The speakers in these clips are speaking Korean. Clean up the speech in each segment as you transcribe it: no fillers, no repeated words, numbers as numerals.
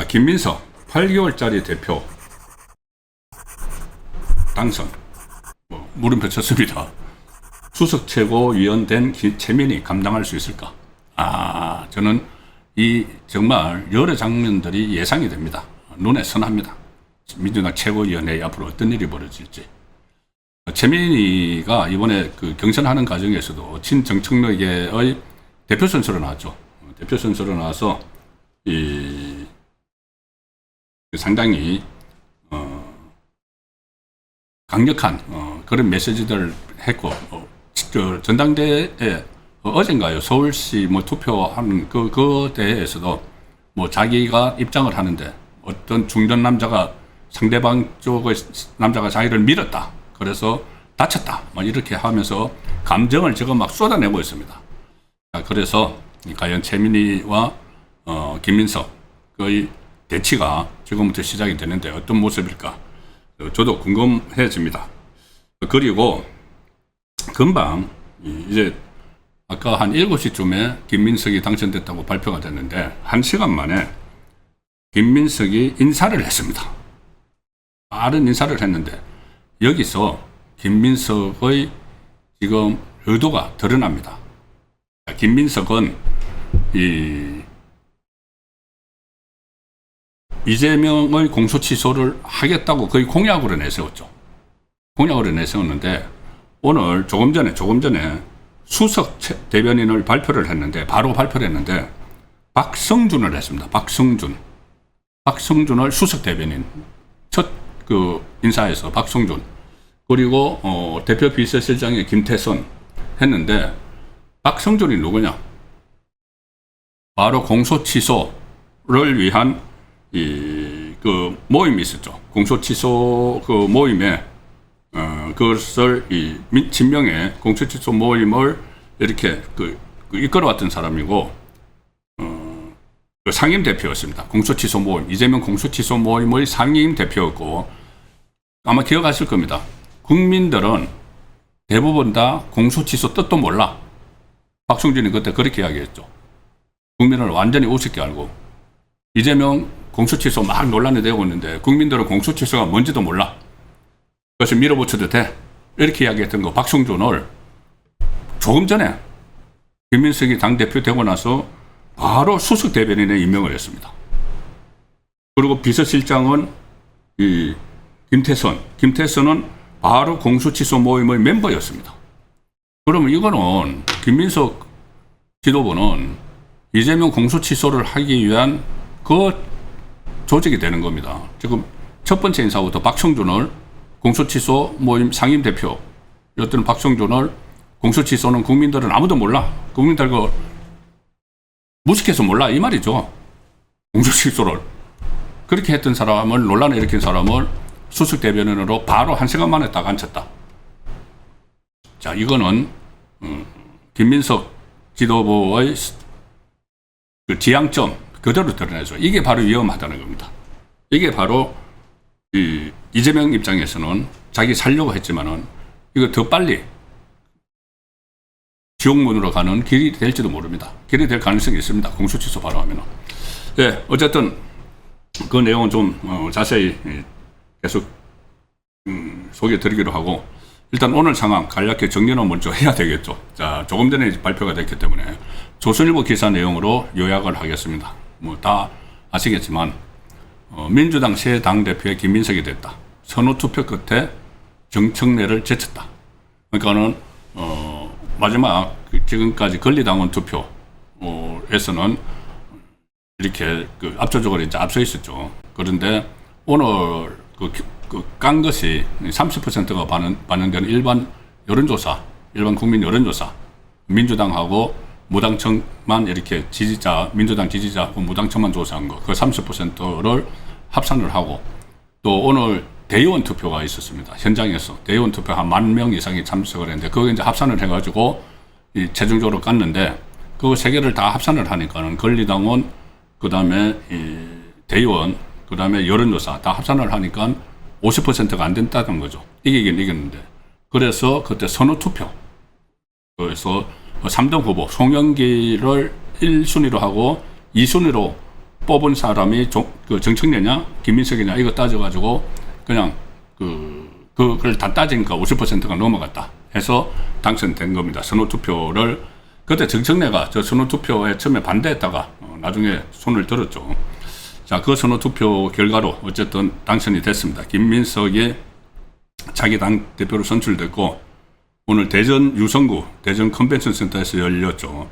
김민석 8개월짜리 대표 당선, 물음표 쳤습니다. 수석 최고위원 된 최민희 감당할 수 있을까? 저는 이 정말 여러 장면들이 예상이 됩니다. 눈에 선합니다. 민주당 최고위원회에 앞으로 어떤 일이 벌어질지. 최민희가 이번에 그 경선하는 과정에서도 친정청래계의 대표 선수로 나왔죠. 대표 선수로 나와서 상당히 강력한 그런 메시지들을 했고, 전당대회에 어젠가요 서울시 투표하는 그 대회에서도 자기가 입장을 하는데 어떤 중년 남자가 상대방 쪽의 남자가 자기를 밀었다, 그래서 다쳤다, 이렇게 하면서 감정을 지금 막 쏟아내고 있습니다. 그래서 과연 최민희와 김민석의 대치가 지금부터 시작이 되는데 어떤 모습일까 저도 궁금해집니다. 그리고 금방 이제 아까 한 7시쯤에 김민석이 당선됐다고 발표가 됐는데 1시간 만에 김민석이 인사를 했습니다. 빠른 인사를 했는데 여기서 김민석의 지금 의도가 드러납니다. 김민석은 이재명의 공소 취소를 하겠다고 거의 공약으로 내세웠죠. 공약으로 내세웠는데 오늘 조금 전에 수석 대변인을 발표를 했는데 박성준을 했습니다. 박성준을 수석 대변인 첫 인사에서 박성준, 그리고 대표 비서실장의 김태선 했는데, 박성준이 누구냐? 바로 공소 취소를 위한 모임이 있었죠. 공소 취소 모임에 그것을 진명의 공소 취소 모임을 이렇게 이끌어왔던 사람이고, 상임 대표였습니다. 공소 취소 모임, 이재명 공소 취소 모임의 상임 대표였고, 아마 기억하실 겁니다. 국민들은 대부분 다 공소 취소 뜻도 몰라. 박성준이 그때 그렇게 이야기했죠. 국민을 완전히 우습게 알고, 이재명 공소 취소 막 논란이 되고 있는데 국민들은 공소 취소가 뭔지도 몰라. 그래서 밀어붙여도 돼. 이렇게 이야기했던 거 박성준을 조금 전에 김민석이 당대표 되고 나서 바로 수석 대변인에 임명을 했습니다. 그리고 비서실장은 김태선은 바로 공소 취소 모임의 멤버였습니다. 그러면 이거는 김민석 지도부는 이재명 공소 취소를 하기 위한 그 조직이 되는 겁니다. 지금 첫 번째 인사부터 박성준을 공소 취소 모임 상임 대표였던 박성준을 공소 취소는 국민들은 아무도 몰라. 국민들 무식해서 몰라 이 말이죠. 공소 취소를 그렇게 했던 사람을, 논란을 일으킨 사람을 수석 대변인으로 바로 1시간 만에 딱 앉혔다. 자, 이거는 김민석 지도부의 그 지향점 그대로 드러내죠. 이게 바로 위험하다는 겁니다. 이게 바로 이재명 입장에서는 자기 살려고 했지만은 이거 더 빨리 지옥문으로 가는 길이 될지도 모릅니다. 길이 될 가능성이 있습니다. 공소 취소 바로 하면은. 예, 어쨌든 그 내용은 좀 자세히 계속 소개해 드리기로 하고, 일단 오늘 상황 간략히 정리는 먼저 해야 되겠죠. 자, 조금 전에 발표가 됐기 때문에 조선일보 기사 내용으로 요약을 하겠습니다. 다 아시겠지만 민주당 새 당대표의 김민석이 됐다. 선호투표 끝에 정청래를 제쳤다. 그러니까는 마지막 지금까지 권리당원 투표에서는 이렇게 압도적으로 이제 앞서 있었죠. 그런데 오늘 깐 것이 30%가 반영되는 일반 여론조사, 일반 국민 여론조사, 민주당하고 무당청만 이렇게 지지자, 민주당 지지자하고 무당청만 조사한 거, 그 30%를 합산을 하고, 또 오늘 대의원 투표가 있었습니다. 현장에서 대의원 투표 한 10,000명 이상이 참석을 했는데, 그거 이제 합산을 해가지고 최종적으로 깠는데, 그 세 개를 다 합산을 하니까는 권리당원, 그 다음에 대의원, 그 다음에 여론조사 다 합산을 하니까 50%가 안 된다는 거죠. 이기긴 이겼는데. 그래서 그때 선호투표. 그래서 3등 후보 송영길을 1순위로 하고 2순위로 뽑은 사람이 그 정청래냐 김민석이냐 이거 따져가지고 그냥 그걸 다 따지니까 50%가 넘어갔다 해서 당선된 겁니다. 선호투표를 그때 정청래가 저 선호투표에 처음에 반대했다가 나중에 손을 들었죠. 자, 그 선호투표 결과로 어쨌든 당선이 됐습니다. 김민석이 자기 당 대표로 선출됐고 오늘 대전 유성구 대전 컨벤션 센터에서 열렸죠.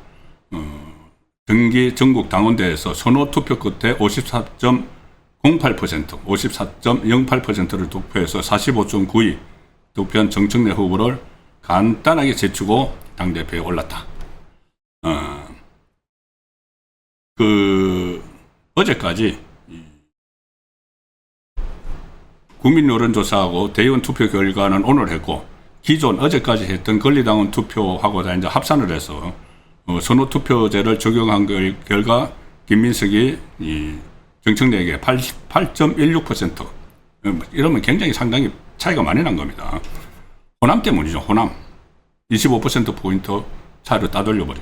경기 전국 당원대회에서 선호투표 끝에 54.08%, 54.08%를 득표해서 45.92 득표한 정청래 후보를 간단하게 제치고 당대표에 올랐다. 어제까지 국민 여론조사하고 대의원 투표 결과는 오늘 했고, 기존 어제까지 했던 권리당원 투표하고 다 이제 합산을 해서 선호투표제를 적용한 결과 김민석이 정청래에게 88.16%, 이러면 굉장히 상당히 차이가 많이 난 겁니다. 호남 때문이죠. 호남 25%포인트 차이로 따돌려버린.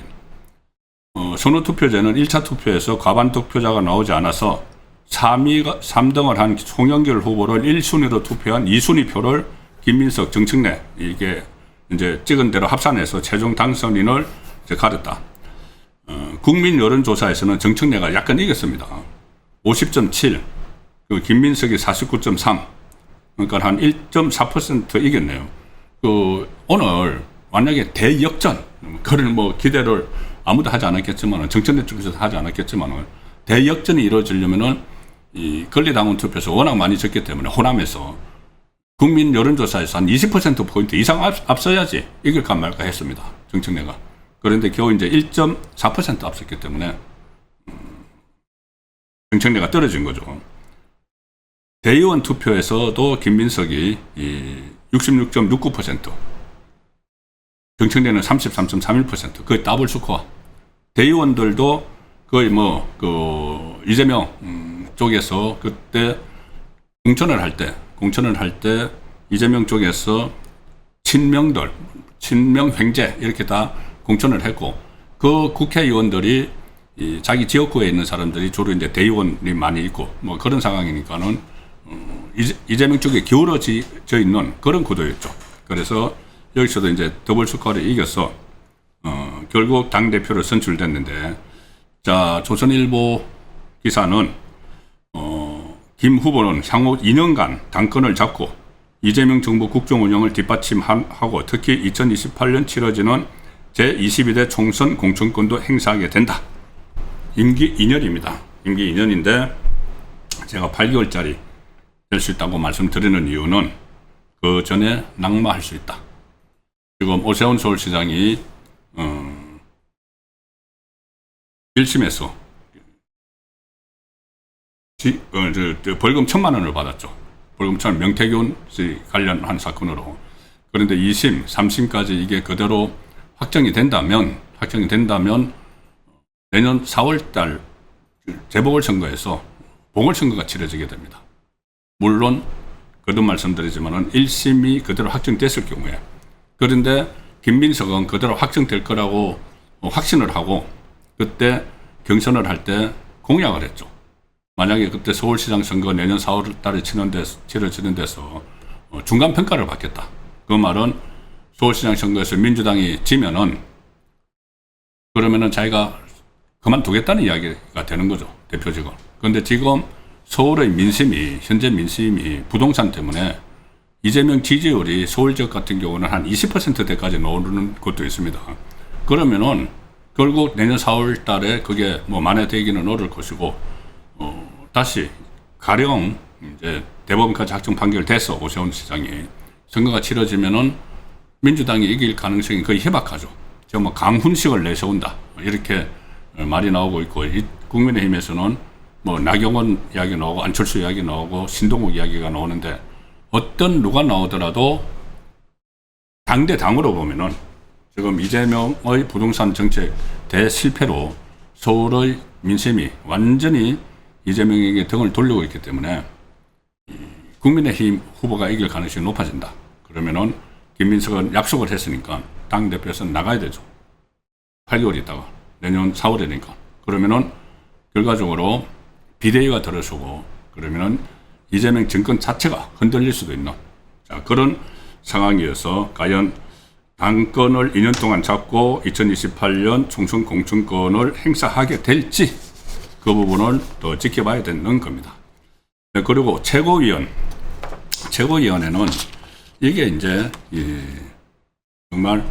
선호투표제는 1차 투표에서 과반 득표자가 나오지 않아서 3등을 한 송영길 후보를 1순위로 투표한 2순위 표를 김민석, 정청래 이게 이제 찍은 대로 합산해서 최종 당선인을 이제 가렸다. 국민 여론조사에서는 정청래가 약간 이겼습니다. 50.7, 그 김민석이 49.3, 그러니까 한 1.4% 이겼네요. 오늘 만약에 대역전, 그런 뭐 기대를 아무도 하지 않았겠지만, 정청래 쪽에서도 하지 않았겠지만, 대역전이 이루어지려면은 이 권리당원 투표에서 워낙 많이 졌기 때문에 호남에서 국민 여론조사에서 한 20%포인트 이상 앞서야지 이길까 말까 했습니다. 정청래가. 그런데 겨우 이제 1.4% 앞섰기 때문에 정청래가 떨어진 거죠. 대의원 투표에서도 김민석이 66.69%, 정청래는 33.31%, 거의 더블 스코어. 대의원들도 거의 이재명 쪽에서 그때 공천을 할 때 이재명 쪽에서 친명 횡재 이렇게 다 공천을 했고, 그 국회의원들이 자기 지역구에 있는 사람들이 주로 이제 대의원이 많이 있고 뭐 그런 상황이니까는 이재명 쪽에 기울어져 있는 그런 구도였죠. 그래서 여기서도 이제 더블 스코어를 이겨서 결국 당대표로 선출됐는데, 자, 조선일보 기사는 김 후보는 향후 2년간 당권을 잡고 이재명 정부 국정 운영을 뒷받침하고 특히 2028년 치러지는 제22대 총선 공천권도 행사하게 된다. 임기 2년입니다. 임기 2년인데 제가 8개월짜리 될 수 있다고 말씀드리는 이유는 그 전에 낙마할 수 있다. 지금 오세훈 서울시장이 1심에서 벌금 1,000만 원을 받았죠. 벌금 1,000만 원, 명태균 씨 관련한 사건으로. 그런데 2심, 3심까지 이게 그대로 확정이 된다면 내년 4월달 재보궐선거에서 보궐선거가 치러지게 됩니다. 물론 거듭 말씀드리지만은 1심이 그대로 확정됐을 경우에, 그런데 김민석은 그대로 확정될 거라고 확신을 하고 그때 경선을 할 때 공약을 했죠. 만약에 그때 서울시장 선거 내년 4월 달에 치러지는 데서 중간평가를 받겠다. 그 말은 서울시장 선거에서 민주당이 지면은 그러면은 자기가 그만두겠다는 이야기가 되는 거죠. 대표직을. 그런데 지금 서울의 현재 민심이 부동산 때문에 이재명 지지율이 서울 지역 같은 경우는 한 20%대까지 오르는 것도 있습니다. 그러면은 결국 내년 4월 달에 그게 만회되기는 어려울 것이고, 다시 가령 이제 대법원까지 확정 판결돼서 오세훈 시장이 선거가 치러지면은 민주당이 이길 가능성이 거의 희박하죠. 지금 강훈식을 내세운다 이렇게 말이 나오고 있고, 국민의힘에서는 나경원 이야기 나오고 안철수 이야기 나오고 신동욱 이야기가 나오는데, 누가 나오더라도 당대당으로 보면은 지금 이재명의 부동산 정책 대실패로 서울의 민심이 완전히 이재명에게 등을 돌리고 있기 때문에 국민의힘 후보가 이길 가능성이 높아진다. 그러면은 김민석은 약속을 했으니까 당대표에서 나가야 되죠. 8개월 있다가 내년 4월이니까. 그러면은 결과적으로 비대위가 들어서고 그러면은 이재명 정권 자체가 흔들릴 수도 있는 그런 상황이어서 과연 당권을 2년 동안 잡고 2028년 총선 공천권을 행사하게 될지 그 부분을 더 지켜봐야 되는 겁니다. 네, 그리고 최고위원회는 이게 이제 정말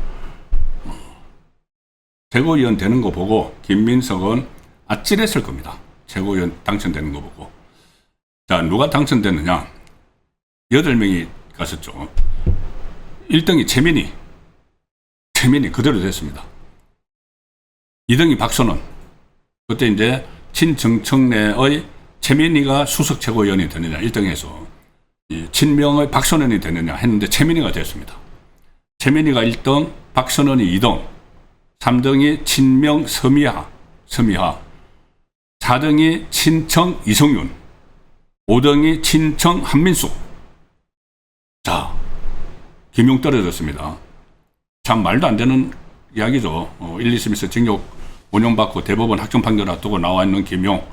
최고위원 되는 거 보고 김민석은 아찔했을 겁니다. 최고위원 당선되는 거 보고. 자, 누가 당선됐느냐? 8명이 갔었죠. 1등이 최민희 그대로 됐습니다. 2등이 박선원. 그때 이제 친정청래의 최민희가 수석 최고위원이 되느냐 1등에서 친명의 박선원이 되느냐 했는데 최민희가 됐습니다. 최민희가 1등, 박선원이 2등, 3등이 친명 서미하, 4등이 친청 이성윤, 5등이 친청 한민숙. 자, 김용 떨어졌습니다. 참 말도 안 되는 이야기죠. 1, 2심에서 징역 5년 받고 대법원 확정 판결 앞두고 나와 있는 김용.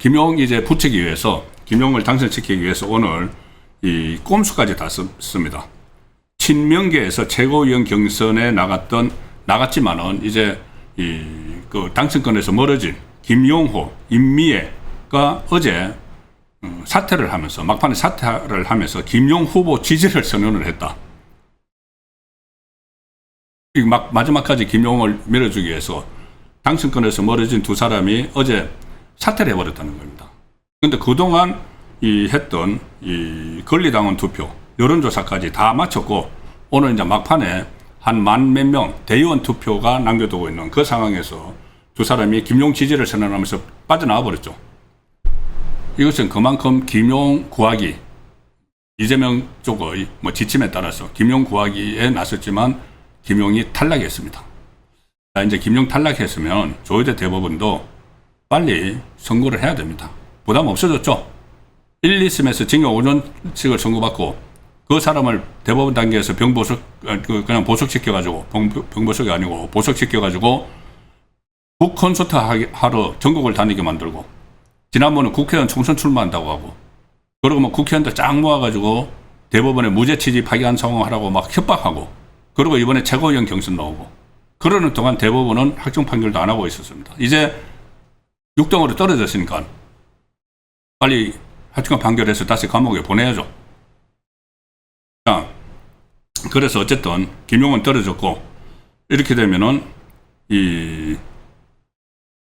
김용 이제 붙이기 위해서, 김용을 당선시키기 위해서 오늘 이 꼼수까지 다 썼습니다. 친명계에서 최고위원 경선에 나갔지만은 이제 그 당선권에서 멀어진 김용호, 임미애가 어제 사퇴를 하면서, 막판에 사퇴를 하면서 김용 후보 지지를 선언을 했다. 마지막까지 김용을 밀어주기 위해서 당선권에서 멀어진 두 사람이 어제 사퇴를 해버렸다는 겁니다. 그런데 그동안 했던 권리당원 투표, 여론조사까지 다 마쳤고, 오늘 이제 막판에 한 만 몇 명 대의원 투표가 남겨두고 있는 그 상황에서 두 사람이 김용 지지를 선언하면서 빠져나와 버렸죠. 이것은 그만큼 김용 구하기, 이재명 쪽의 지침에 따라서 김용 구하기에 나섰지만 김용이 탈락했습니다. 자, 이제 김용 탈락했으면 조희대 대법원도 빨리 선고를 해야 됩니다. 부담 없어졌죠. 1, 2심에서 징역 5년씩을 선고받고 그 사람을 대법원 단계에서 그냥 보석시켜가지고, 병보석이 아니고 보석시켜가지고 북콘서트 하러 전국을 다니게 만들고, 지난번에 국회의원 총선 출마한다고 하고, 그러고 뭐 국회의원들 쫙 모아가지고 대법원에 무죄 취지 파기한 상황하라고 막 협박하고, 그리고 이번에 최고위원 경선 나오고, 그러는 동안 대법원은 확정 판결도 안 하고 있었습니다. 이제 6등으로 떨어졌으니까 빨리 확정 판결해서 다시 감옥에 보내야죠. 자, 그래서 어쨌든 김용은 떨어졌고, 이렇게 되면은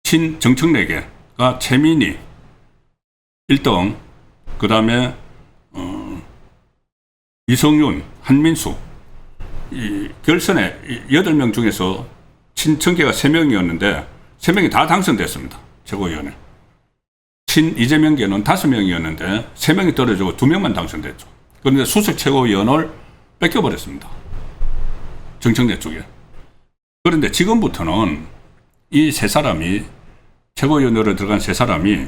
친정청래계가 최민희 1등, 그 다음에 이성윤, 한민숙, 결선에 8명 중에서 친청계가 3명이었는데 3명이 다 당선됐습니다. 최고위원회. 이재명계는 5명이었는데 3명이 떨어지고 2명만 당선됐죠. 그런데 수석 최고위원을 뺏겨버렸습니다. 정청래 쪽에. 그런데 지금부터는 이 세 사람이, 최고위원으로 들어간 세 사람이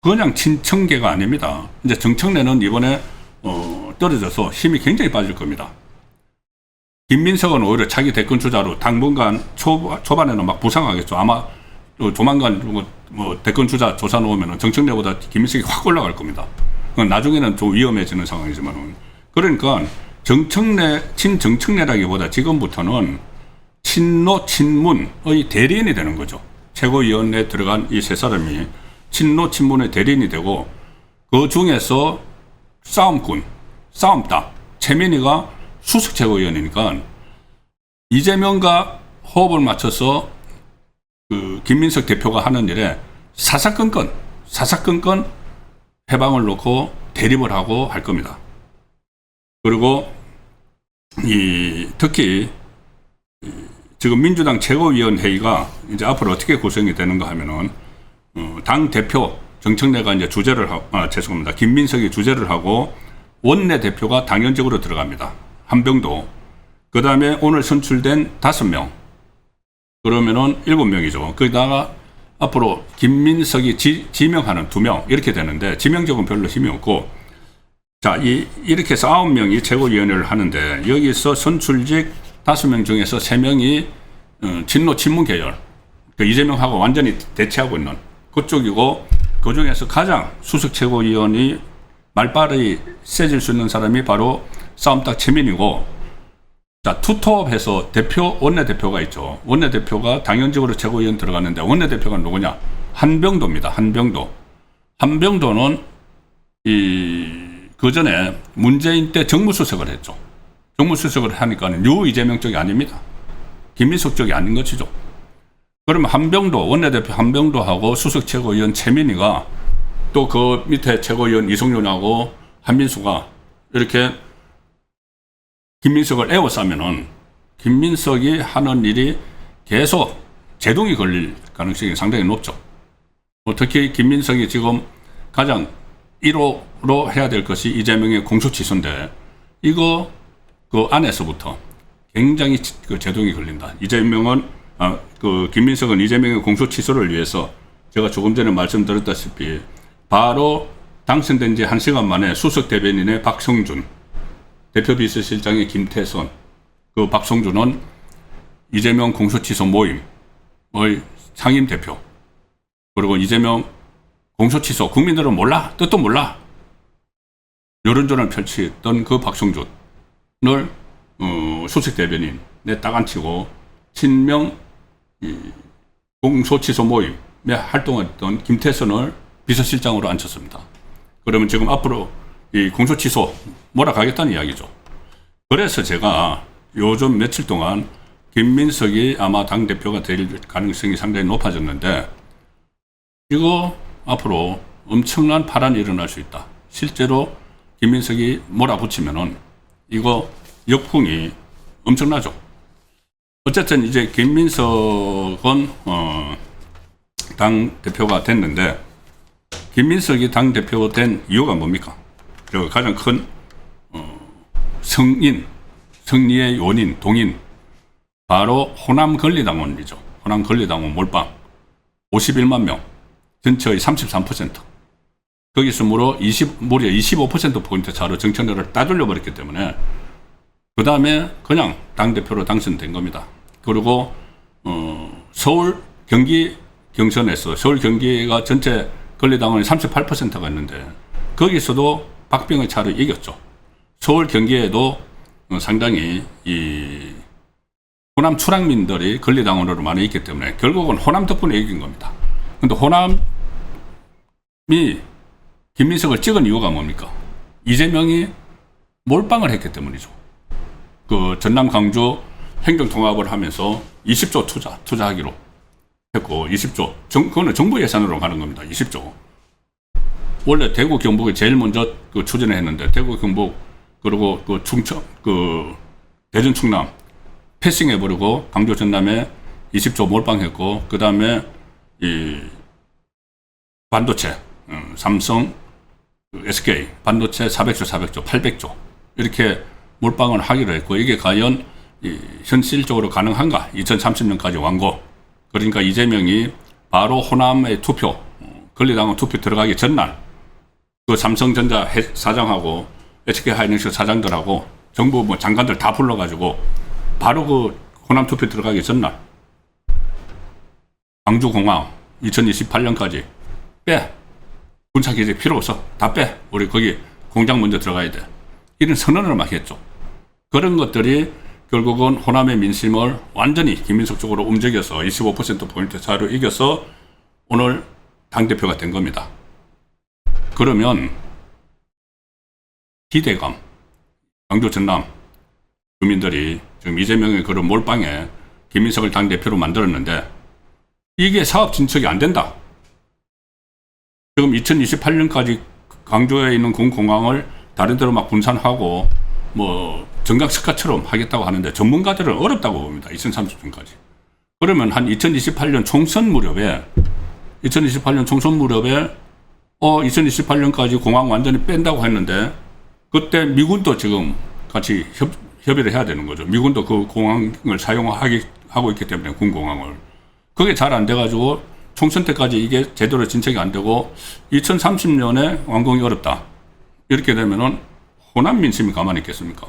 그냥 친청계가 아닙니다. 이제 정청래는 이번에 떨어져서 힘이 굉장히 빠질 겁니다. 김민석은 오히려 차기 대권 주자로 당분간 초반에는 막 부상하겠죠. 아마 조만간 대권 주자 조사 놓으면 정청래보다 김민석이 확 올라갈 겁니다. 나중에는 좀 위험해지는 상황이지만, 그러니까 친정청래라기보다 지금부터는 친노 친문의 대리인이 되는 거죠. 최고위원회에 들어간 이 세 사람이 친노 친문의 대리인이 되고, 그 중에서 싸움다. 최민희가 수석 최고위원이니까 이재명과 호흡을 맞춰서 그 김민석 대표가 하는 일에 사사건건 해방을 놓고 대립을 하고 할 겁니다. 그리고 특히 지금 민주당 최고위원회의가 이제 앞으로 어떻게 구성이 되는가 하면은 당 대표 정청래가 이제 김민석이 주재를 하고 원내 대표가 당연직으로 들어갑니다. 한병도. 그 다음에 오늘 선출된 5명. 그러면은 7명이죠. 거기다가 앞으로 김민석이 지명하는 2명 이렇게 되는데, 지명직은 별로 힘이 없고, 자, 이렇게 해서 9명이 최고위원회를 하는데 여기서 선출직 5명 중에서 3명이 친노 친문 계열, 그 이재명하고 완전히 대치하고 있는 그쪽이고, 그 중에서 가장 수석 최고위원이 말빨이 세질 수 있는 사람이 바로 싸움딱 최민희고, 자, 투톱해서 원내대표가 있죠. 원내대표가 당연적으로 최고위원 들어갔는데 원내대표가 누구냐? 한병도입니다. 한병도는 그 전에 문재인 때 정무수석을 했죠. 정무수석을 하니까는 이재명 쪽이 아닙니다. 김민석 쪽이 아닌 것이죠. 그러면 원내대표 한병도하고 수석 최고위원 최민희가 또 그 밑에 최고위원 이성윤하고 한민수가 이렇게 김민석을 에워싸면은 김민석이 하는 일이 계속 제동이 걸릴 가능성이 상당히 높죠. 특히 김민석이 지금 가장 1호로 해야 될 것이 이재명의 공소취소인데, 이거 그 안에서부터 굉장히 그 제동이 걸린다. 김민석은 이재명의 공소취소를 위해서 제가 조금 전에 말씀드렸다시피 바로 당선된 지 1시간 만에 수석 대변인의 박성준, 대표 비서실장의 김태선, 그 박성준은 이재명 공소취소 모임의 상임 대표, 그리고 이재명 공소취소 국민들은 몰라, 뜻도 몰라, 여론전을 펼치던 그 박성준을 수석 대변인에 딱 앉히고 친명 공소취소 모임에 활동했던 김태선을 비서실장으로 앉혔습니다. 그러면 지금 앞으로 이 공소취소 몰아가겠다는 이야기죠. 그래서 제가 요즘 며칠 동안 김민석이 아마 당대표가 될 가능성이 상당히 높아졌는데, 이거 앞으로 엄청난 파란이 일어날 수 있다. 실제로 김민석이 몰아붙이면은 이거 역풍이 엄청나죠. 어쨌든 이제 김민석은 당대표가 됐는데, 김민석이 당대표 된 이유가 뭡니까? 그리고 가장 큰 승리의 요인, 동인, 바로 호남 권리당원이죠. 호남 권리당원 몰빵 51만 명, 전체의 33%. 거기서 무려 25%포인트 차로 정치권을 따돌려 버렸기 때문에 그 다음에 그냥 당대표로 당선된 겁니다. 그리고 서울 경기 경선에서 서울 경기가 전체 권리당원이 38%가 있는데 거기서도 박병의 차로 이겼죠. 서울 경기에도 상당히 이 호남 출향민들이 권리당원으로 많이 있기 때문에 결국은 호남 덕분에 이긴 겁니다. 근데 호남이 김민석을 찍은 이유가 뭡니까? 이재명이 몰빵을 했기 때문이죠. 그 전남 강주 행정통합을 하면서 20조 투자하기로 했고, 20조 그거는 정부 예산으로 가는 겁니다. 20조. 원래 대구 경북이 제일 먼저 그 추진을 했는데 대구 경북 그리고 그 충청 그 대전 충남 패싱해버리고 강주 전남에 20조 몰빵했고, 그 다음에 이 반도체 삼성 SK 반도체 400조 800조 이렇게 몰빵을 하기로 했고, 이게 과연 현실적으로 가능한가? 2030년까지 완고. 그러니까 이재명이 바로 호남의 투표, 권리당원 투표 들어가기 전날 그 삼성전자 사장하고 SK 하이닉스 사장들하고 정부 뭐 장관들 다 불러가지고 바로 그 호남 투표 들어가기 전날 광주공항 2028년까지 빼. 군사기지 필요 없어. 다 빼. 우리 거기 공장 먼저 들어가야 돼. 이런 선언을 막 했죠. 그런 것들이 결국은 호남의 민심을 완전히 김민석 쪽으로 움직여서 25%포인트 차로 이겨서 오늘 당대표가 된 겁니다. 그러면 기대감, 광주 전남 주민들이 지금 이재명의 그런 몰빵에 김민석을 당대표로 만들었는데 이게 사업 진척이 안 된다. 지금 2028년까지 광주에 있는 군공항을 다른 데로 막 분산하고 뭐 정강스카처럼 하겠다고 하는데 전문가들은 어렵다고 봅니다. 2030년까지. 그러면 한 2028년 총선 무렵에 2028년까지 공항 완전히 뺀다고 했는데 그때 미군도 지금 같이 협의를 해야 되는 거죠. 미군도 그 공항을 사용하고 있기 때문에 군공항을. 그게 잘 안 돼가지고 총선 때까지 이게 제대로 진척이 안 되고 2030년에 완공이 어렵다. 이렇게 되면은 호남 민심이 가만히 있겠습니까?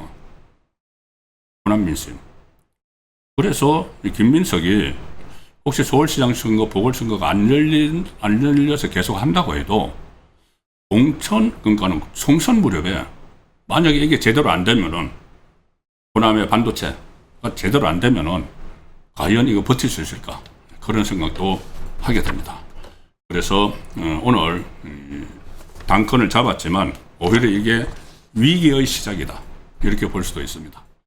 호남 민심. 그래서 이 김민석이 혹시 서울시장 선거, 보궐선거가 안 열려서 계속 한다고 해도 그러니까는 총선 무렵에 만약에 이게 제대로 안 되면은 호남의 반도체가 제대로 안 되면은 과연 이거 버틸 수 있을까? 그런 생각도 하게 됩니다. 그래서 오늘 당권을 잡았지만 오히려 이게 위기의 시작이다. 이렇게 볼 수도 있습니다.